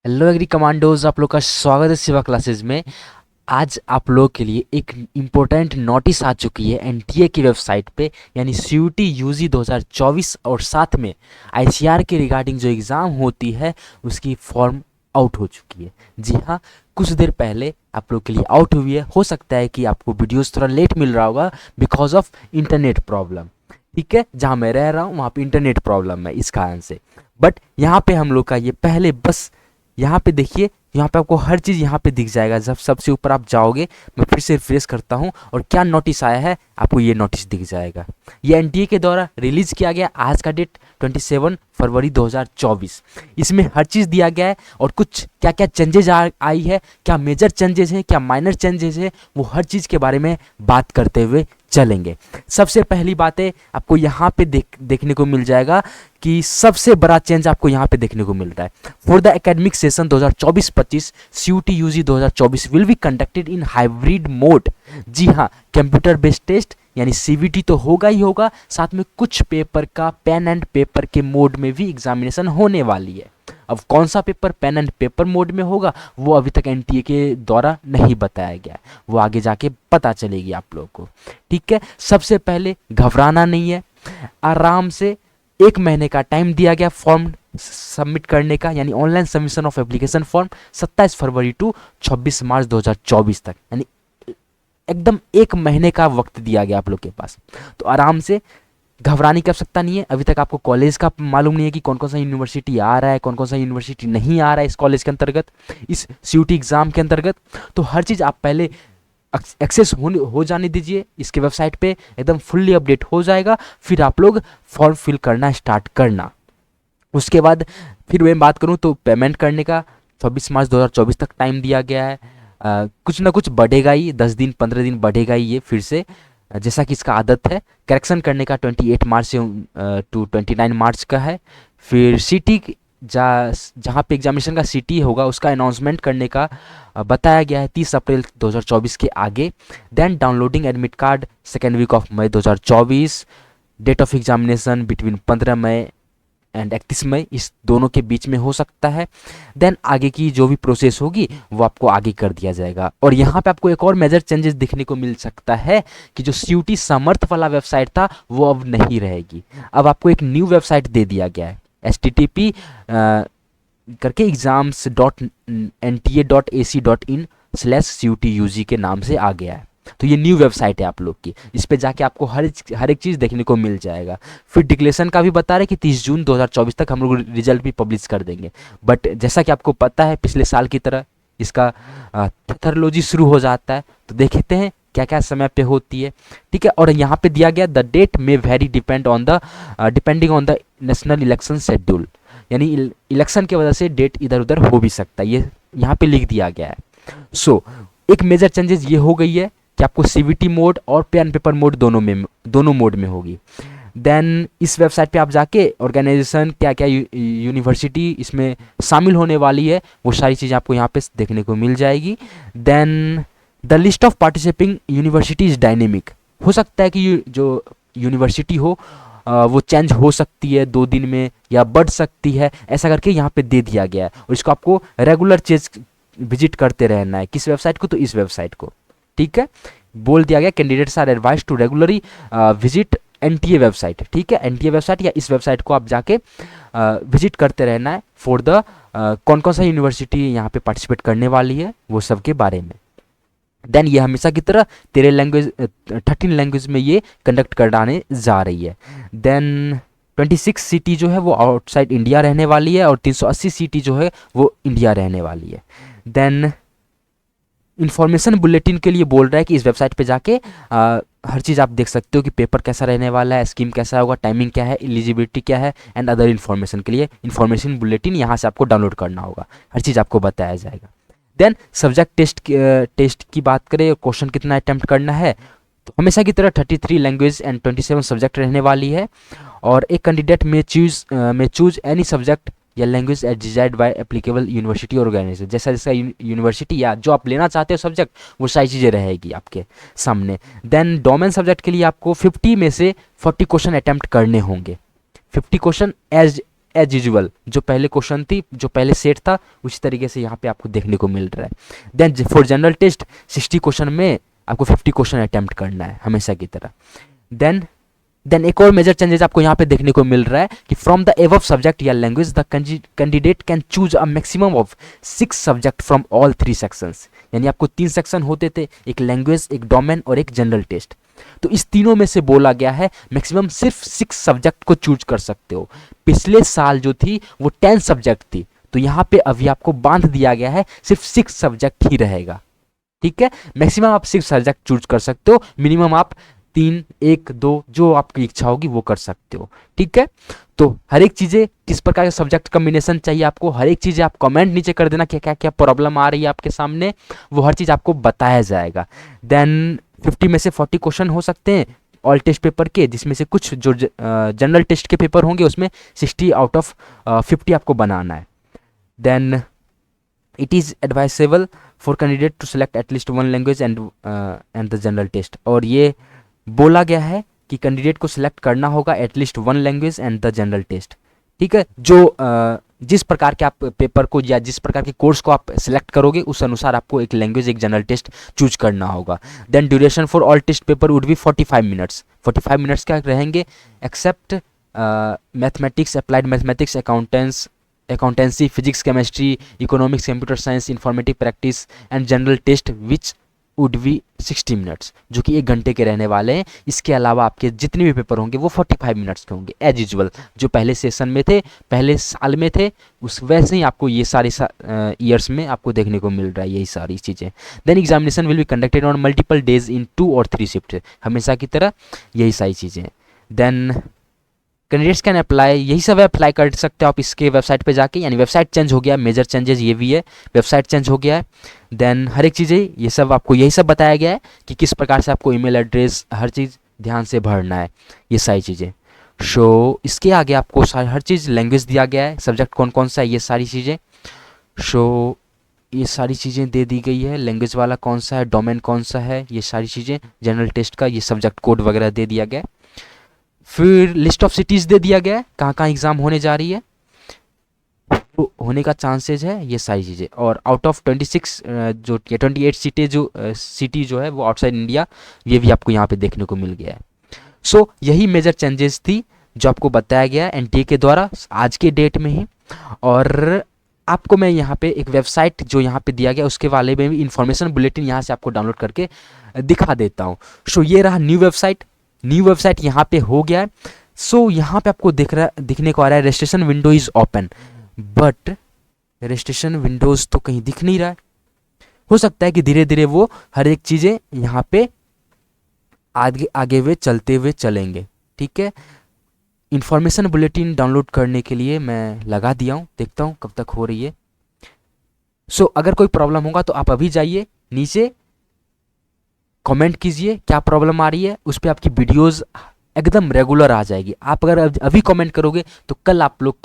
Hello agree commandos, आप लोग का स्वागत है शिवा क्लासेस में। आज आप लोग के लिए एक इम्पोर्टेंट नोटिस आ चुकी है एनटीए की वेबसाइट पे, यानी सीयूटी यूजी 2024 और साथ में आईसीआर के रिगार्डिंग जो एग्ज़ाम होती है उसकी फॉर्म आउट हो चुकी है। जी हाँ, कुछ देर पहले आप लोग के लिए आउट हुई है। हो सकता है कि आपको वीडियोस थोड़ा लेट मिल रहा होगा बिकॉज ऑफ इंटरनेट प्रॉब्लम। ठीक है, जहाँ मैं रह रहा हूँ वहाँ पे इंटरनेट प्रॉब्लम है इस कारण से। बट यहाँ पे हम लोग का ये पहले बस यहाँ पे देखिए, यहाँ पे आपको हर चीज़ यहाँ पे दिख जाएगा। जब सबसे ऊपर आप जाओगे, मैं फिर से रिफ्रेश करता हूँ और क्या नोटिस आया है आपको ये नोटिस दिख जाएगा। ये एनटीए के द्वारा रिलीज किया गया, आज का डेट 27 फरवरी 2024। इसमें हर चीज़ दिया गया है और कुछ क्या क्या चेंजेज आई है, क्या मेजर चेंजेस हैं, क्या माइनर चेंजेस हैं, वो हर चीज़ के बारे में बात करते हुए चलेंगे। सबसे पहली बात है, आपको यहाँ पे देखने को मिल जाएगा कि सबसे बड़ा चेंज आपको यहाँ पे देखने को मिल रहा है। For the academic session 2024-25 CUET UG 2024 will be conducted in hybrid mode. जी हाँ, कंप्यूटर बेस्ड टेस्ट यानी सीवीटी तो होगा ही होगा, साथ में कुछ पेपर का पेन एंड पेपर के मोड में भी एग्जामिनेशन होने वाली है। अब कौन सा paper pen and paper mode में होगा वो अभी तक एनटीए के द्वारा नहीं बताया गया है, वो आगे जाके पता चलेगी आप लोगों को। ठीक है, सबसे पहले घबराना नहीं है, आराम से 1 महीने का टाइम दिया गया फॉर्म सबमिट करने का, यानी online submission of application form 27 फरवरी टू 26 मार्च 2024 तक, यानी एकदम 1 महीने का वक्त दिया गया आप लोग के पास। तो आराम से, घबराने की आवश्यकता नहीं है। अभी तक आपको कॉलेज का मालूम नहीं है कि कौन कौन सा यूनिवर्सिटी आ रहा है, कौन कौन सा यूनिवर्सिटी नहीं आ रहा है इस कॉलेज के अंतर्गत, इस सीयूटी एग्ज़ाम के अंतर्गत। तो हर चीज़ आप पहले एक्सेस हो जाने दीजिए इसके वेबसाइट पे, एकदम फुल्ली अपडेट हो जाएगा। फिर आप लोग फॉर्म फिल करना स्टार्ट करना। उसके बाद फिर मैं बात करूँ तो पेमेंट करने का 26 मार्च 2024 तक टाइम दिया गया है। कुछ ना कुछ बढ़ेगा ही, 10 दिन 15 दिन बढ़ेगा ही ये फिर से, जैसा कि इसका आदत है। करेक्शन करने का 28 मार्च से टू 29 मार्च का है। फिर सिटी जहाँ पे एग्जामिनेशन का सिटी होगा उसका अनाउंसमेंट करने का बताया गया है 30 अप्रैल 2024 के आगे। Then downloading admit card second week of मई 2024। डेट ऑफ एग्जामिनेशन बिटवीन 15 मई एंड 31 मई, इस दोनों के बीच में हो सकता है। देन आगे की जो भी प्रोसेस होगी वो आपको आगे कर दिया जाएगा। और यहाँ पे आपको एक और मेजर चेंजेस दिखने को मिल सकता है कि जो सीयूटी समर्थ वाला वेबसाइट था वो अब नहीं रहेगी। अब आपको एक न्यू वेबसाइट दे दिया गया है, http करके exams.nta.ac.in/cutug के नाम से आ गया है। तो ये न्यू वेबसाइट है आप लोग की, इस पे जाके आपको हर एक चीज़ देखने को मिल जाएगा। फिर डिक्लेरेशन का भी बता रहे कि 30 जून 2024 तक हम लोग रिजल्ट भी पब्लिश कर देंगे। बट जैसा कि आपको पता है पिछले साल की तरह इसका थेथरोलॉजी शुरू हो जाता है, तो देखते हैं क्या क्या समय पे होती है। ठीक है, और यहाँ पे दिया गया द डेट में very depending on the national election schedule, यानी इलेक्शन की वजह से डेट इधर उधर हो भी सकता है, ये यहाँ पे लिख दिया गया है। सो एक मेजर चेंजेस ये हो गई है कि आपको सीवीटी मोड और पेन पेपर मोड दोनों मोड में होगी। देन इस वेबसाइट पे आप जाके ऑर्गेनाइजेशन क्या क्या यूनिवर्सिटी इसमें शामिल होने वाली है वो सारी चीज़ें आपको यहाँ पे देखने को मिल जाएगी। Then the list of participating university is dynamic. हो सकता है कि जो यूनिवर्सिटी हो वो चेंज हो सकती है 2 दिन में या बढ़ सकती है, ऐसा करके यहाँ पे दे दिया गया है। और इसको आपको रेगुलर चेंज विजिट करते रहना है, किस वेबसाइट को, तो इस वेबसाइट को। ठीक है, बोल दिया गया candidates are advise to regularly visit NTA website. ठीक है, एनटीए वेबसाइट या इस वेबसाइट को आप जाके विजिट करते रहना है फॉर द कौन कौन सा यूनिवर्सिटी यहाँ पे पार्टिसिपेट करने वाली है वो सब के बारे में। देन ये हमेशा की तरह 13 लैंग्वेज में ये कंडक्ट कराने जा रही है। देन 26 सीटी जो है वो आउटसाइड इंडिया रहने वाली है और 380 सीटी जो है वो इंडिया रहने वाली है। देन इन्फॉर्मेशन बुलेटिन के लिए बोल रहा है कि इस वेबसाइट पे जाके हर चीज़ आप देख सकते हो कि पेपर कैसा रहने वाला है, स्कीम कैसा होगा, टाइमिंग क्या है, एलिजिबिलिटी क्या है एंड अदर इन्फॉर्मेशन के लिए इन्फॉर्मेशन बुलेटिन यहाँ से आपको डाउनलोड करना होगा, हर चीज़ आपको बताया जाएगा। देन सब्जेक्ट टेस्ट की बात करें, क्वेश्चन कितना अटैम्प्ट करना है, तो हमेशा की तरह 33 लैंग्वेज एंड 27 सब्जेक्ट रहने वाली है। और एक कैंडिडेट में चूज एनी सब्जेक्ट या language as desired by applicable university और ऑर्गेनाइजेशन। जैसा जैसा यूनिवर्सिटी या जो आप लेना चाहते हो सब्जेक्ट वो सारी चीज़ें रहेगी आपके सामने। देन डोमेन सब्जेक्ट के लिए आपको 50 में से 40 क्वेश्चन अटैम्प्ट करने होंगे। 50 क्वेश्चन एज यूजुअल जो पहले क्वेश्चन थी, जो पहले सेट था, उसी तरीके से यहाँ पे आपको देखने को मिल रहा है। Then for general test 60 question में आपको 50 क्वेश्चन अटेम्प्ट करना है हमेशा की तरह। देन एक और मेजर चेंजेस आपको यहाँ पे देखने को मिल रहा है कि फ्रॉम द एबव सब्जेक्ट या language the candidate can choose a maximum of 6 subject from all 3 sections. यानी आपको 3 सेक्शन होते थे, एक लैंग्वेज, एक डोमेन और एक जनरल टेस्ट। तो इस तीनों में से बोला गया है मैक्सिमम सिर्फ 6 सब्जेक्ट को चूज कर सकते हो। पिछले साल जो थी वो 10 सब्जेक्ट थी, तो यहाँ पे अभी आपको बांध दिया गया है सिर्फ 6 सब्जेक्ट ही रहेगा। ठीक है, मैक्सिमम आप 6 सब्जेक्ट चूज कर सकते हो, मिनिमम आप 3, 1, 2 जो आपकी इच्छा होगी वो कर सकते हो। ठीक है, तो हर एक चीज़ें किस प्रकार का सब्जेक्ट कॉम्बिनेशन चाहिए आपको, हर एक चीज़ें आप कमेंट नीचे कर देना, क्या क्या क्या प्रॉब्लम आ रही है आपके सामने, वो हर चीज़ आपको बताया जाएगा। देन 50 में से 40 क्वेश्चन हो सकते हैं ऑल टेस्ट पेपर के, जिसमें से कुछ जो जनरल टेस्ट के पेपर होंगे उसमें 60 आउट ऑफ 50 आपको बनाना है। Then it is advisable for candidate to select at least one language and the general test. और ये बोला गया है कि कैंडिडेट को सिलेक्ट करना होगा at least one language and the general test. ठीक है, जो जिस प्रकार के आप पेपर को या जिस प्रकार के कोर्स को आप सिलेक्ट करोगे उस अनुसार आपको एक लैंग्वेज, एक जनरल टेस्ट चूज करना होगा। Then duration for all test paper would be 45 minutes. 45 minutes क्या रहेंगे, except mathematics, applied mathematics, accountancy, physics, chemistry, economics, computer science, informative practice and general test which would be 60 minutes, जो कि 1 घंटे के रहने वाले हैं। इसके अलावा आपके जितने भी पेपर होंगे वो 45 मिनट्स के होंगे एज यूजुअल, जो पहले सेशन में थे, पहले साल में थे, उस वैसे ही आपको ये सारे ईयर्स में आपको देखने को मिल रहा है यही सारी चीज़ें। Then examination will be conducted on multiple days in 2 और 3 शिफ्ट, हमेशा की तरह यही सारी चीज़ें। देन कैंडिडेट्स कैन अप्लाई, यही सब अप्लाई कर सकते हो आप इसके वेबसाइट पे जाके। यानी वेबसाइट चेंज हो गया, मेजर चेंजेस ये भी है, वेबसाइट चेंज हो गया है। देन हर एक चीज़ें ये सब आपको यही सब बताया गया है कि किस प्रकार से आपको ईमेल एड्रेस हर चीज़ ध्यान से भरना है, ये सारी चीज़ें। सो इसके आगे आपको हर चीज़ लैंग्वेज दिया गया है, सब्जेक्ट कौन कौन सा है, ये सारी चीज़ें। सो ये सारी चीज़ें दे दी गई है, लैंग्वेज वाला कौन सा है, डोमेन कौन सा है, ये सारी चीज़ें, जनरल टेस्ट का ये सब्जेक्ट कोड वगैरह दे दिया गया है। फिर लिस्ट ऑफ सिटीज़ दे दिया गया है, कहाँ कहाँ एग्ज़ाम होने जा रही है, होने का चांसेज है, ये सारी चीज़ें। और आउट ऑफ 26 जो 28 सीटें जो सिटी जो है वो आउटसाइड इंडिया, ये भी आपको यहाँ पे देखने को मिल गया है। सो यही मेजर चेंजेस थी जो आपको बताया गया एनटीए के द्वारा आज के डेट में ही। और आपको मैं यहाँ पे एक वेबसाइट जो यहाँ पे दिया गया उसके बारे में भी इन्फॉर्मेशन बुलेटिन यहाँ से आपको डाउनलोड करके दिखा देता हूँ। सो ये रहा न्यू वेबसाइट यहाँ पे हो गया है। सो यहाँ पे आपको दिखने को आ रहा है registration window is open, but registration Windows तो कहीं दिख नहीं रहा है। हो सकता है कि धीरे धीरे वो हर एक चीज़ें यहाँ पे आगे आगे हुए चलते हुए चलेंगे। ठीक है, इन्फॉर्मेशन बुलेटिन डाउनलोड करने के लिए मैं लगा दिया हूँ, देखता हूँ कब तक हो रही है। सो अगर कोई प्रॉब्लम होगा तो आप अभी जाइए नीचे कमेंट कीजिए क्या प्रॉब्लम आ रही है, उस पर आपकी वीडियोस एकदम रेगुलर आ जाएगी। आप अगर अभी कमेंट करोगे तो कल आप लोग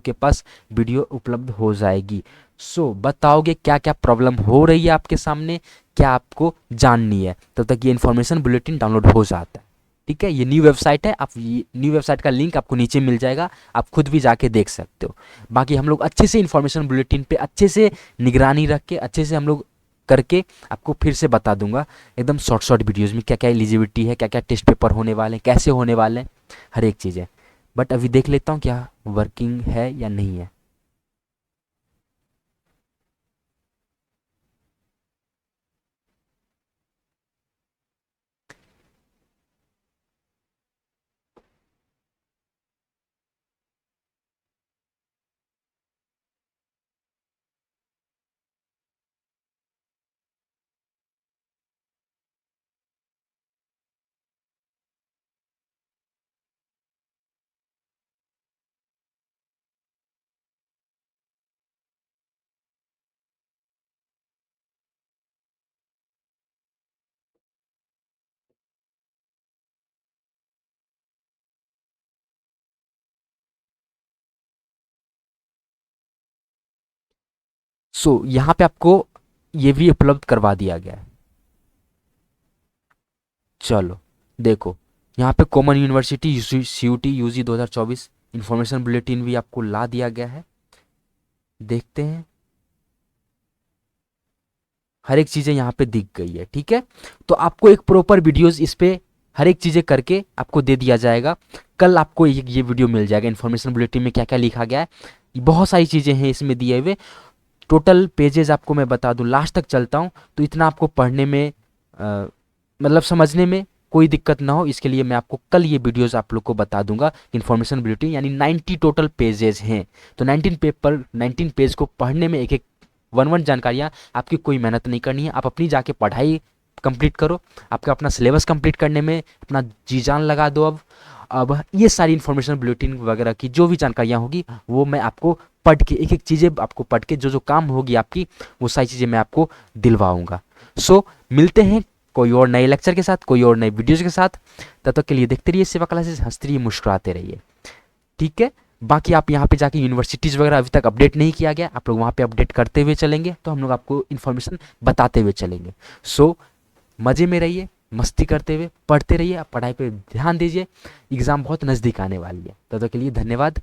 के पास वीडियो उपलब्ध हो जाएगी। सो बताओगे क्या क्या प्रॉब्लम हो रही है आपके सामने, क्या आपको जाननी है, तब तक ये इन्फॉर्मेशन बुलेटिन डाउनलोड हो जाता है। ठीक है, ये न्यू वेबसाइट है, आप ये न्यू वेबसाइट का लिंक आपको नीचे मिल जाएगा, आप खुद भी जाके देख सकते हो। बाकी हम लोग अच्छे से इन्फॉर्मेशन बुलेटिन पे अच्छे से निगरानी रख के अच्छे से हम लोग करके आपको फिर से बता दूंगा एकदम शॉर्ट वीडियोज़ में क्या क्या एलिजिबिलिटी है, क्या क्या टेस्ट पेपर होने वाले हैं, कैसे होने वाले हैं, हर एक चीज़ है। बट अभी देख लेता हूँ क्या वर्किंग है या नहीं है। सो यहाँ पे आपको ये भी उपलब्ध करवा दिया गया है। चलो देखो, यहाँ पे common university CUT UG 2024 information bulletin भी आपको ला दिया गया है, देखते हैं। हर एक चीज़ें यहाँ पे दिख गई है, ठीक है। तो आपको एक प्रॉपर वीडियोस इस पे हर एक चीज़ें करके आपको दे दिया जाएगा। कल आपको ये वीडियो मिल जाएगा, इन्फॉर्मेशन बुलेटिन में क्या क्या लिखा गया है। बहुत सारी चीज़ें हैं इसमें दिए हुए। टोटल पेजेस आपको मैं बता दूं, लास्ट तक चलता हूं तो इतना आपको पढ़ने में मतलब समझने में कोई दिक्कत ना हो, इसके लिए मैं आपको कल ये वीडियोस आप लोग को बता दूंगा। इन्फॉर्मेशन बुलेटिन यानी 90 टोटल पेजेस हैं, तो 19 पेज को पढ़ने में एक एक वन जानकारियाँ, आपकी कोई मेहनत नहीं करनी है। आप अपनी जाके पढ़ाई कंप्लीट करो, आपका अपना सिलेबस कंप्लीट करने में अपना जी जान लगा दो। अब ये सारी इन्फॉर्मेशन बुलेटिन वगैरह की जो भी जानकारियाँ होगी वो मैं आपको पढ़ के, एक एक चीज़ें आपको पढ़ के जो जो काम होगी आपकी, वो सारी चीज़ें मैं आपको दिलवाऊंगा। सो मिलते हैं कोई और नए लेक्चर के साथ, कोई और नए वीडियोज़ के साथ। तब तक के लिए देखते रहिए सेवा क्लासेस, हंसते रहिए, मुस्कुराते रहिए, ठीक है। बाकी आप यहाँ पे जाके यूनिवर्सिटीज़ वगैरह अभी तक अपडेट नहीं किया गया, आप लोग वहाँ पे अपडेट करते हुए चलेंगे तो हम लोग आपको इन्फॉर्मेशन बताते हुए चलेंगे। सो मज़े में रहिए, मस्ती करते हुए पढ़ते रहिए, आप पढ़ाई पे ध्यान दीजिए, एग्ज़ाम बहुत नज़दीक आने वाली है। तब तक के लिए धन्यवाद।